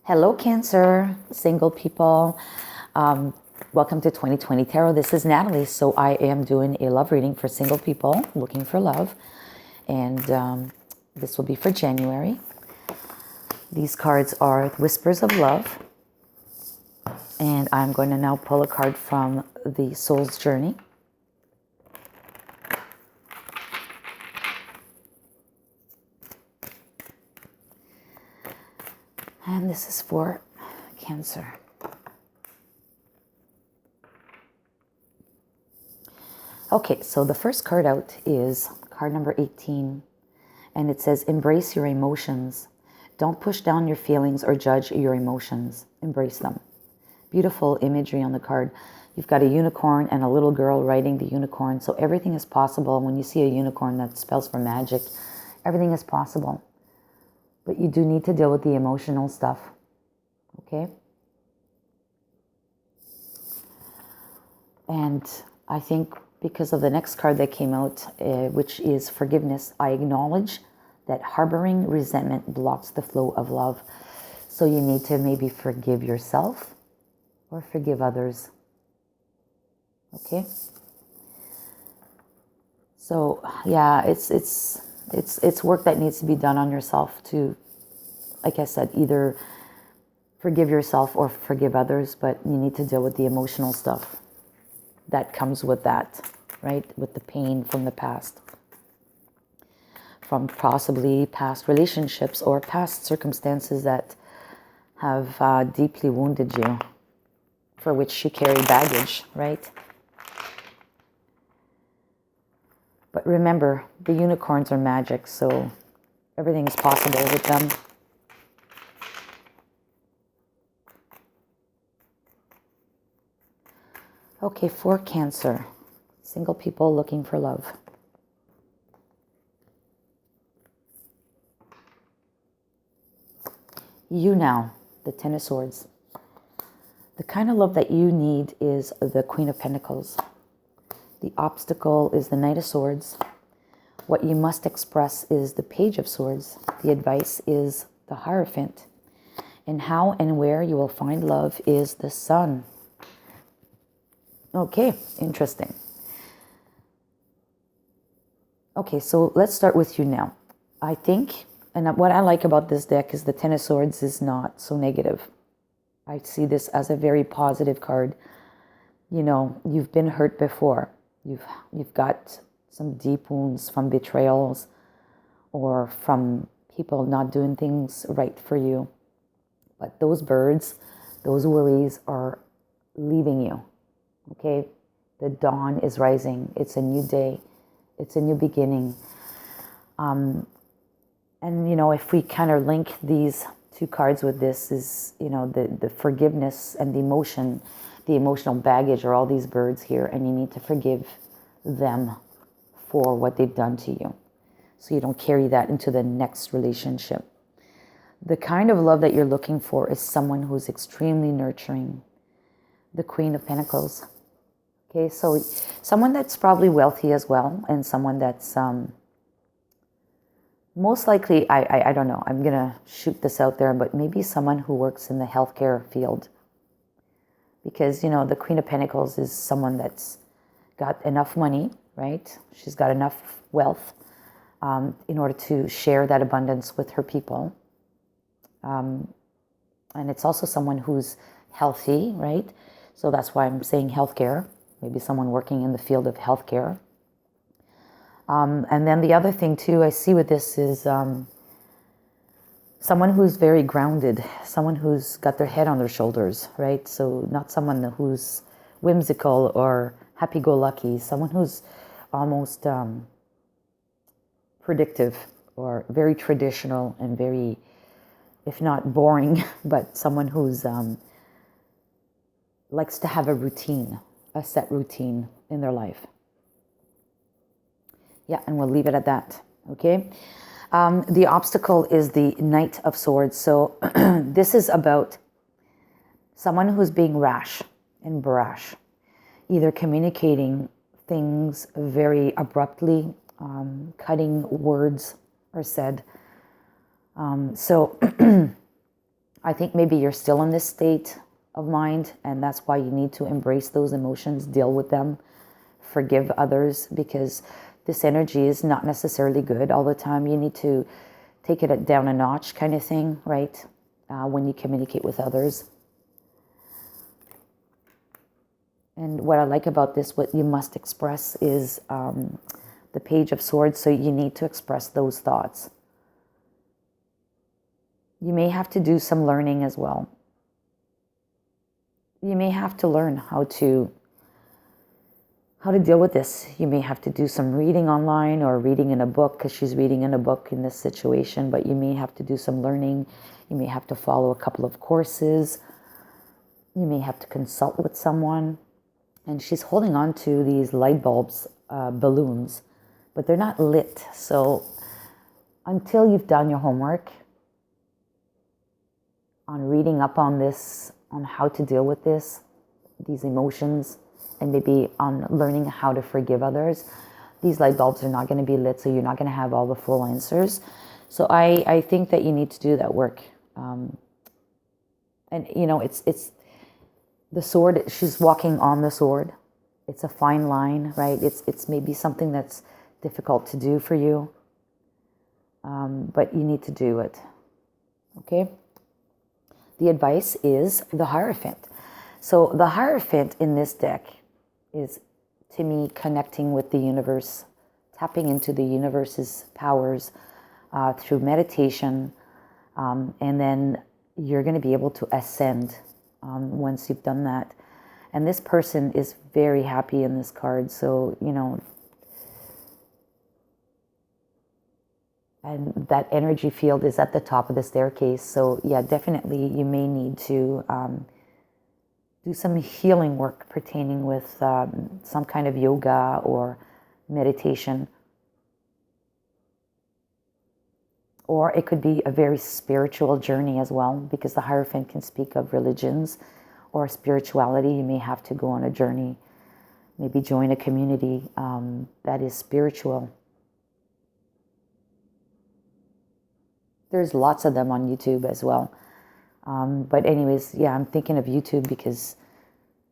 Hello, Cancer, single people. Um, Welcome to 2020 Tarot. This is Natalie. So I am doing a love reading for single people looking for love. And this will be for January. These cards are Whispers of Love. And I'm going to now pull a card from the Soul's Journey. And this is for Cancer. Okay, so the first card out is card number 18. And it says, embrace your emotions. Don't push down your feelings or judge your emotions. Embrace them. Beautiful imagery on the card. You've got a unicorn and a little girl riding the unicorn. So everything is possible. When you see a unicorn, that spells for magic. Everything is possible. But you do need to deal with the emotional stuff. Okay? And I think because of the next card that came out, which is forgiveness, I acknowledge that harboring resentment blocks the flow of love. So you need to maybe forgive yourself or forgive others. Okay? So yeah, it's work that needs to be done on yourself to, like I said, either forgive yourself or forgive others, but you need to deal with the emotional stuff that comes with that, right? With the pain from the past, from possibly past relationships or past circumstances that have deeply wounded you, for which you carry baggage, right? But remember, the unicorns are magic, so everything is possible with them. Okay, for Cancer, single people looking for love. You now, the Ten of Swords. The kind of love that you need is the Queen of Pentacles. The obstacle is the Knight of Swords. What you must express is the Page of Swords. The advice is the Hierophant. And how and where you will find love is the Sun. Okay, interesting. Okay, so let's start with you now. I think, and what I like about this deck is the Ten of Swords is not so negative. I see this as a very positive card. You know, you've been hurt before. You've got some deep wounds from betrayals or from people not doing things right for you. But those birds, those worries are leaving you. Okay? The dawn is rising. It's a new day. It's a new beginning. And, you know, if we kind of link these two cards with this is, you know, the forgiveness and the emotional baggage are all these birds here, and you need to forgive them for what they've done to you. So you don't carry that into the next relationship. The kind of love that you're looking for is someone who's extremely nurturing. The Queen of Pentacles. Okay, so someone that's probably wealthy as well, and someone that's most likely, I don't know, I'm going to shoot this out there, but maybe someone who works in the healthcare field. Because, you know, the Queen of Pentacles is someone that's got enough money, right? She's got enough wealth in order to share that abundance with her people. And it's also someone who's healthy, right? So that's why I'm saying healthcare. Maybe someone working in the field of healthcare. And then the other thing too I see with this is someone who's very grounded, someone who's got their head on their shoulders, right? So not someone who's whimsical or happy-go-lucky, someone who's almost predictive or very traditional and very, if not boring, but someone who's likes to have a routine, a set routine in their life. Yeah, and we'll leave it at that, okay? The obstacle is the Knight of Swords. So this is about someone who's being rash and brash, either communicating things very abruptly, cutting words are said. So I think maybe you're still in this state of mind, and that's why you need to embrace those emotions, deal with them, forgive others, because this energy is not necessarily good all the time. You need to take it down a notch kind of thing, right? When you communicate with others. And what I like about this, what you must express is the Page of Swords, so you need to express those thoughts. You may have to do some learning as well. You may have to learn how to deal with this. You may have to do some reading online or reading in a book, because she's reading in a book in this situation, but you may have to do some learning. You may have to follow a couple of courses. You may have to consult with someone. And she's holding on to these light bulbs, balloons, but they're not lit. So until you've done your homework on reading up on this, on how to deal with these emotions, and maybe on learning how to forgive others, these light bulbs are not going to be lit, so you're not going to have all the full answers. So I think that you need to do that work. And, you know, it's the sword, she's walking on the sword. It's a fine line, right? It's maybe something that's difficult to do for you, but you need to do it, okay? The advice is the Hierophant. So the Hierophant in this deck is, to me, connecting with the universe, tapping into the universe's powers through meditation, and then you're going to be able to ascend once you've done that. And this person is very happy in this card, so, you know, and that energy field is at the top of the staircase. So yeah, definitely you may need to do some healing work pertaining with some kind of yoga or meditation. Or it could be a very spiritual journey as well, because the Hierophant can speak of religions or spirituality. You may have to go on a journey, maybe join a community that is spiritual. There's lots of them on YouTube as well. But anyways, yeah, I'm thinking of YouTube because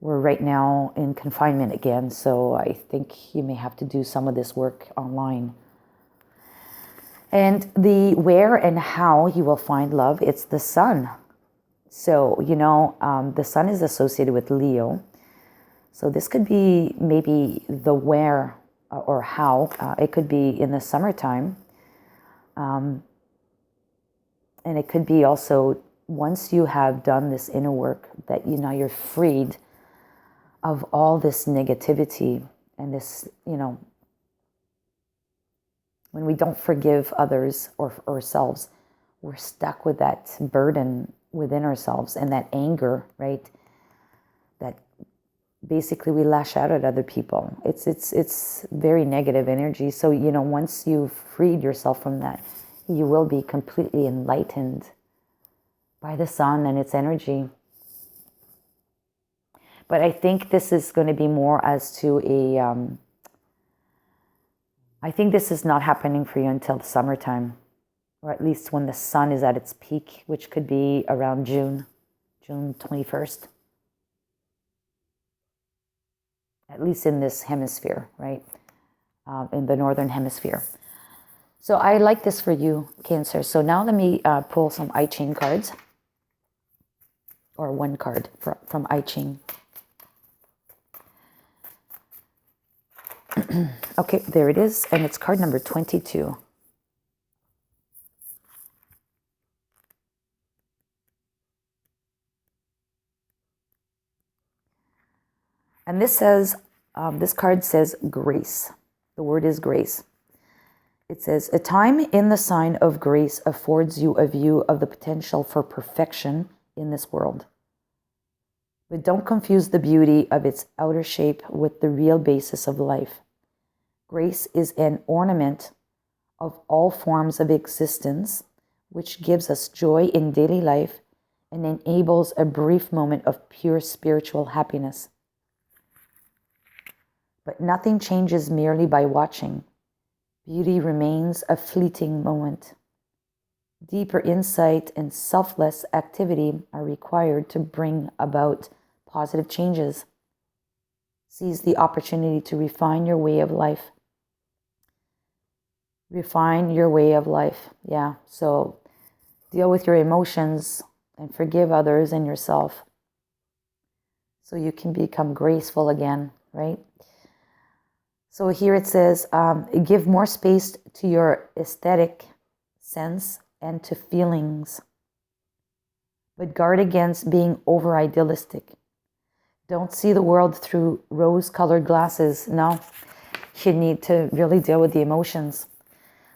we're right now in confinement again. So I think you may have to do some of this work online. And the where and how you will find love, it's the sun. So, you know, the sun is associated with Leo. So this could be maybe the where or how. It could be in the summertime. And it could be also once you have done this inner work, that, you know, you're freed of all this negativity and this, you know, when we don't forgive others or ourselves, we're stuck with that burden within ourselves and that anger, right? That basically we lash out at other people. It's very negative energy. So, you know, once you've freed yourself from that, you will be completely enlightened by the sun and its energy. But I think this is going to be more as to a... I think this is not happening for you until the summertime, or at least when the sun is at its peak, which could be around June 21st. At least in this hemisphere, right? In the northern hemisphere. So I like this for you, Cancer. So now let me pull some I Ching cards, or one card from I Ching. Okay, there it is, and it's card number 22. And this says, this card says grace. The word is grace. It says, a time in the sign of grace affords you a view of the potential for perfection in this world. But don't confuse the beauty of its outer shape with the real basis of life. Grace is an ornament of all forms of existence, which gives us joy in daily life and enables a brief moment of pure spiritual happiness. But nothing changes merely by watching. Beauty remains a fleeting moment. Deeper insight and selfless activity are required to bring about positive changes. Seize the opportunity to refine your way of life. Refine your way of life. Yeah, so deal with your emotions and forgive others and yourself so you can become graceful again, right? So here it says, give more space to your aesthetic sense and to feelings, but guard against being over idealistic. Don't see the world through rose-colored glasses. No, you need to really deal with the emotions.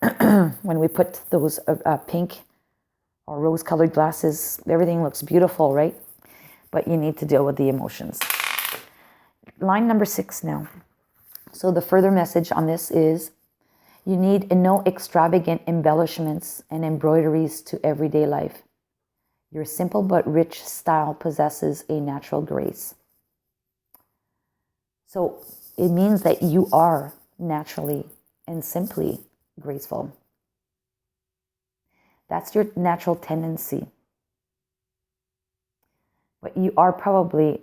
When we put those pink or rose-colored glasses, everything looks beautiful, right? But you need to deal with the emotions. Line number 6 now. So the further message on this is, you need no extravagant embellishments and embroideries to everyday life. Your simple but rich style possesses a natural grace. So it means that you are naturally and simply graceful. That's your natural tendency. But you are probably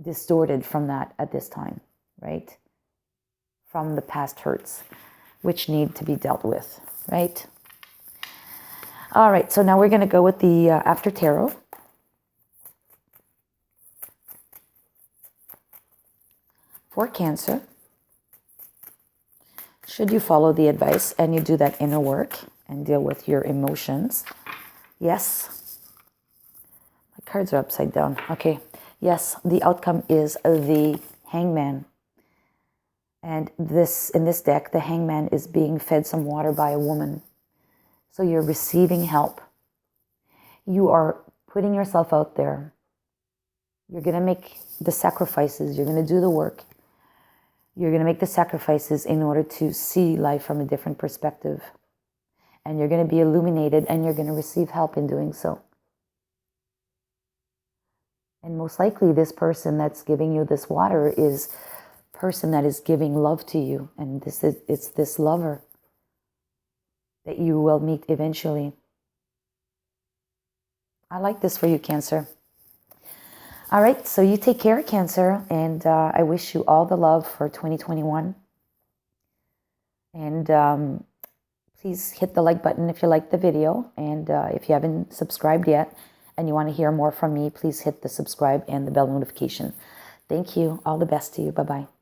distorted from that at this time, right? From the past hurts, which need to be dealt with, right? All right, so now we're going to go with the After Tarot. For Cancer, should you follow the advice and you do that inner work and deal with your emotions? Yes. My cards are upside down. Okay. Yes, the outcome is the Hangman. And in this deck, the Hangman is being fed some water by a woman. So you're receiving help. You are putting yourself out there. You're going to make the sacrifices. You're going to do the work. You're going to make the sacrifices in order to see life from a different perspective. And you're going to be illuminated, and you're going to receive help in doing so. And most likely this person that's giving you this water is a person that is giving love to you. And it's this lover that you will meet eventually. I like this for you, Cancer. All right, so you take care, Cancer, and I wish you all the love for 2021. And please hit the like button if you liked the video. And if you haven't subscribed yet and you want to hear more from me, please hit the subscribe and the bell notification. Thank you. All the best to you. Bye-bye.